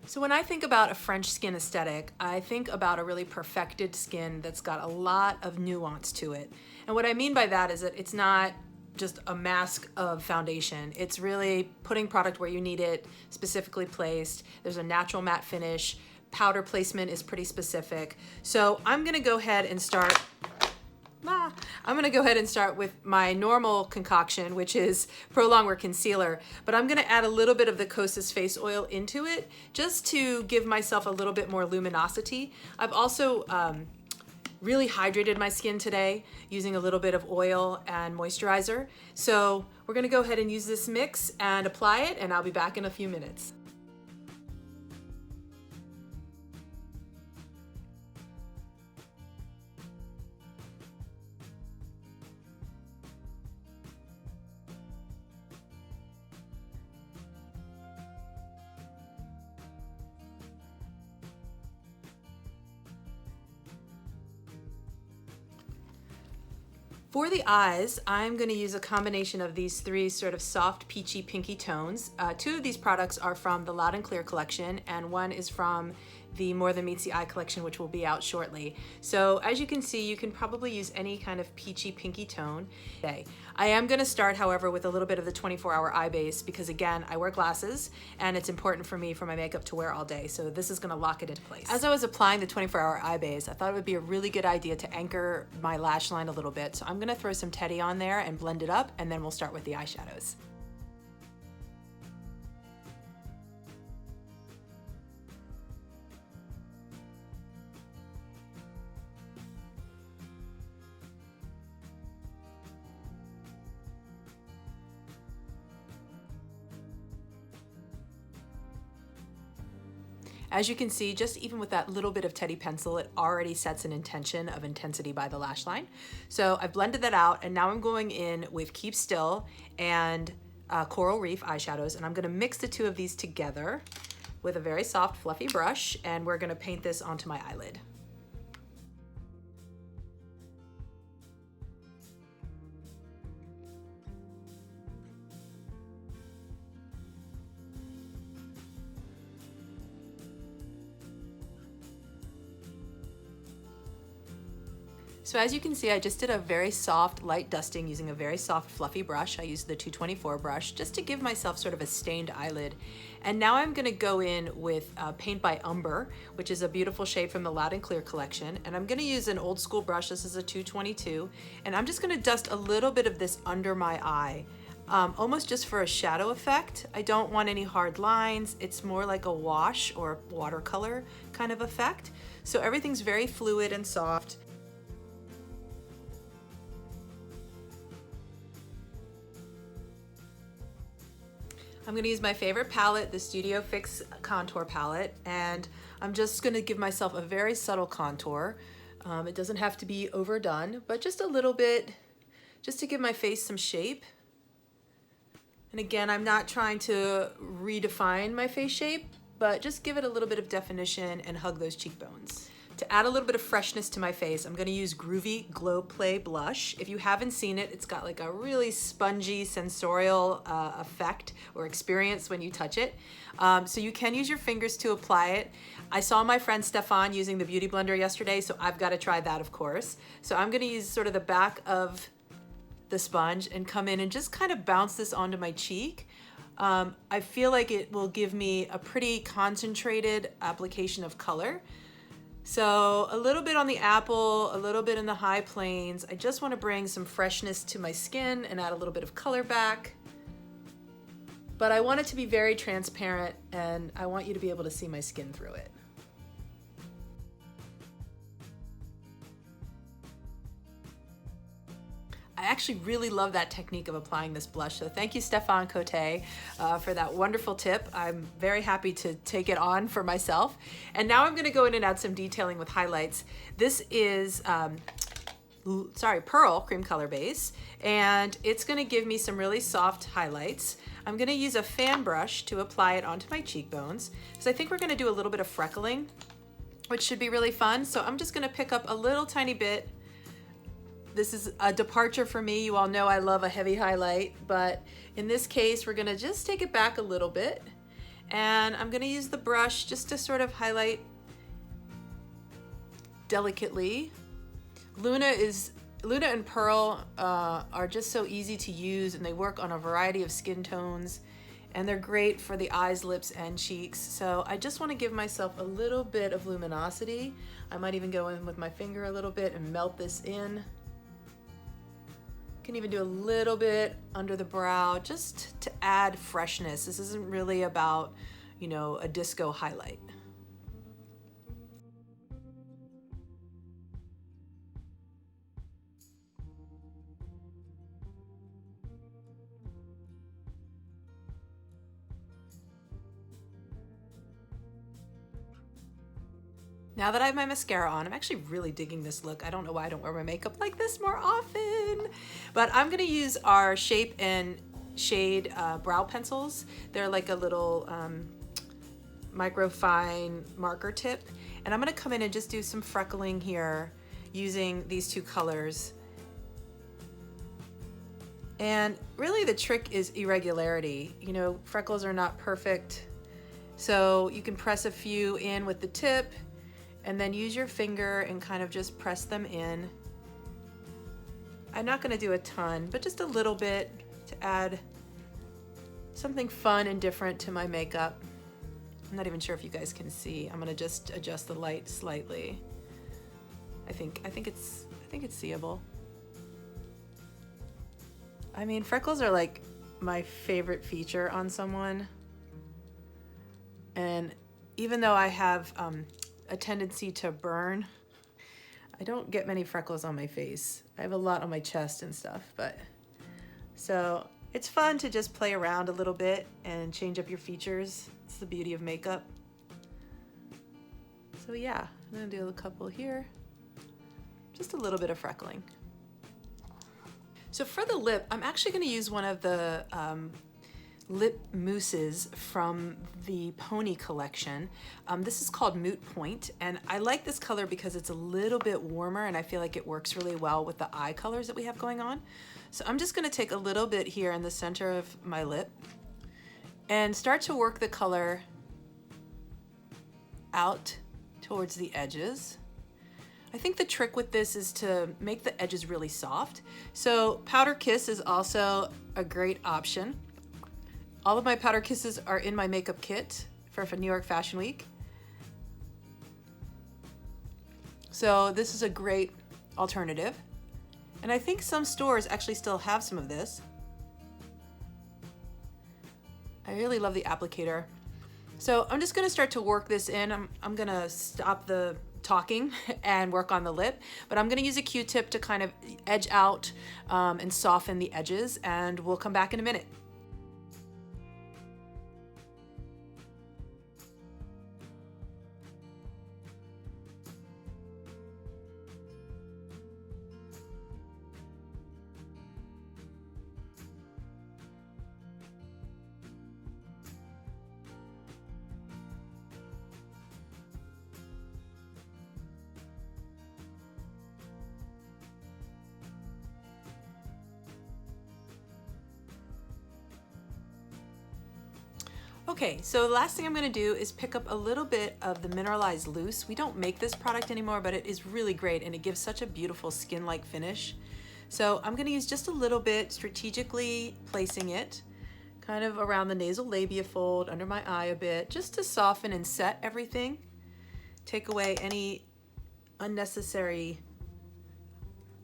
So when I think about a French skin aesthetic, I think about a really perfected skin that's got a lot of nuance to it. And what I mean by that is that it's not just a mask of foundation. It's really putting product where you need it, specifically placed. There's a natural matte finish. Powder placement is pretty specific. So I'm gonna go ahead and start with my normal concoction, which is Pro Longwear Concealer, but I'm gonna add a little bit of the Kosas Face Oil into it just to give myself a little bit more luminosity. I've also really hydrated my skin today using a little bit of oil and moisturizer. So we're gonna go ahead and use this mix and apply it, and I'll be back in a few minutes. For the eyes, I'm going to use a combination of these three sort of soft peachy pinky tones. Two of these products are from the Loud and Clear collection, and one is from the More Than Meets the Eye collection, which will be out shortly. So as you can see, you can probably use any kind of peachy pinky tone. I am going to start, however, with a little bit of the 24-hour eye base because, again, I wear glasses and it's important for me for my makeup to wear all day. So this is going to lock it into place. As I was applying the 24-hour eye base, I thought it would be a really good idea to anchor my lash line a little bit. So I'm going to throw some Teddy on there and blend it up, and then we'll start with the eyeshadows. As you can see, just even with that little bit of Teddy pencil, it already sets an intention of intensity by the lash line. So I've blended that out, and now I'm going in with Keep Still and Coral Reef eyeshadows, and I'm gonna mix the two of these together with a very soft, fluffy brush, and we're gonna paint this onto my eyelid. So as you can see, I just did a very soft, light dusting using a very soft, fluffy brush. I used the 224 brush just to give myself sort of a stained eyelid. And now I'm gonna go in with Paint by Umber, which is a beautiful shade from the Loud and Clear collection. And I'm gonna use an old school brush. This is a 222. And I'm just gonna dust a little bit of this under my eye. Almost just for a shadow effect. I don't want any hard lines. It's more like a wash or watercolor kind of effect. So everything's very fluid and soft. I'm gonna use my favorite palette, the Studio Fix contour palette, and I'm just gonna give myself a very subtle contour. It doesn't have to be overdone, but just a little bit, just to give my face some shape. And again, I'm not trying to redefine my face shape, but just give it a little bit of definition and hug those cheekbones. To add a little bit of freshness to my face, I'm gonna use Groovy Glow Play Blush. If you haven't seen it, it's got like a really spongy, sensorial effect or experience when you touch it. So you can use your fingers to apply it. I saw my friend Stefan using the Beauty Blender yesterday, so I've gotta try that, of course. So I'm gonna use sort of the back of the sponge and come in and just kind of bounce this onto my cheek. I feel like it will give me a pretty concentrated application of color. So a little bit on the apple, a little bit in the high planes. I just want to bring some freshness to my skin and add a little bit of color back. But I want it to be very transparent, and I want you to be able to see my skin through it. I actually really love that technique of applying this blush. So thank you, Stefan Cote, for that wonderful tip. I'm very happy to take it on for myself. And now I'm gonna go in and add some detailing with highlights. This is, Pearl Cream Color Base, and it's gonna give me some really soft highlights. I'm gonna use a fan brush to apply it onto my cheekbones, because I think we're gonna do a little bit of freckling, which should be really fun. So I'm just gonna pick up a little tiny bit. This is a departure for me. You all know I love a heavy highlight, but in this case, we're gonna just take it back a little bit And I'm gonna use the brush just to sort of highlight delicately. Luna and Pearl are just so easy to use, and they work on a variety of skin tones, and they're great for the eyes, lips, and cheeks. So I just want to give myself a little bit of luminosity. I might even go in with my finger a little bit and melt this in. Can even do a little bit under the brow just to add freshness. This isn't really about, you know, a disco highlight. Now that I have my mascara on, I'm actually really digging this look. I don't know why I don't wear my makeup like this more often, but I'm gonna use our Shape and Shade brow pencils. They're like a little micro fine marker tip, and I'm gonna come in and just do some freckling here using these two colors. And really the trick is irregularity. You know, freckles are not perfect, so you can press a few in with the tip and then use your finger and kind of just press them in. I'm not gonna do a ton, but just a little bit to add something fun and different to my makeup. I'm not even sure if you guys can see. I'm gonna just adjust the light slightly. I think it's seeable. I mean, freckles are like my favorite feature on someone. And even though I have a tendency to burn, I don't get many freckles on my face. I have a lot on my chest and stuff, but so it's fun to just play around a little bit and change up your features. It's the beauty of makeup. So yeah, I'm gonna do a couple here. Just a little bit of freckling. So for the lip, I'm actually gonna use one of the lip mousses from the Pony collection. This is called Moot Point, and I like this color because it's a little bit warmer and I feel like it works really well with the eye colors that we have going on. So I'm just gonna take a little bit here in the center of my lip and start to work the color out towards the edges. I think the trick with this is to make the edges really soft. So Powder Kiss is also a great option. All of my powder kisses are in my makeup kit for New York Fashion Week. So this is a great alternative. And I think some stores actually still have some of this. I really love the applicator. So I'm just gonna start to work this in. I'm gonna stop the talking and work on the lip, but I'm gonna use a Q-tip to kind of edge out and soften the edges, and we'll come back in a minute. Okay, so the last thing I'm gonna do is pick up a little bit of the Mineralized Loose. We don't make this product anymore, but it is really great and it gives such a beautiful skin-like finish. So I'm gonna use just a little bit, strategically placing it kind of around the nasal labia fold, under my eye a bit, just to soften and set everything. Take away any unnecessary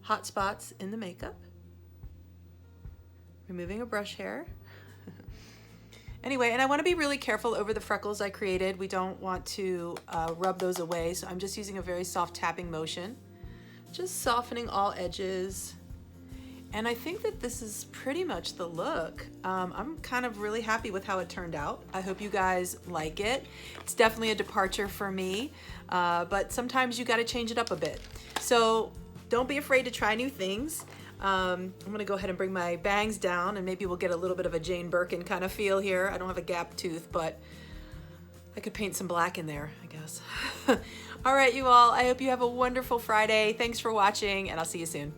hot spots in the makeup. Removing a brush hair. Anyway, and I want to be really careful over the freckles I created. We don't want to rub those away, so I'm just using a very soft tapping motion, just softening all edges. And I think that this is pretty much the look. I'm kind of really happy with how it turned out. I hope you guys like it. It's definitely a departure for me, but sometimes you got to change it up a bit. So don't be afraid to try new things. I'm gonna go ahead and bring my bangs down, and maybe we'll get a little bit of a Jane Birkin kind of feel here. I don't have a gap tooth, but I could paint some black in there, I guess. All right, you all, I hope you have a wonderful Friday. Thanks for watching, and I'll see you soon.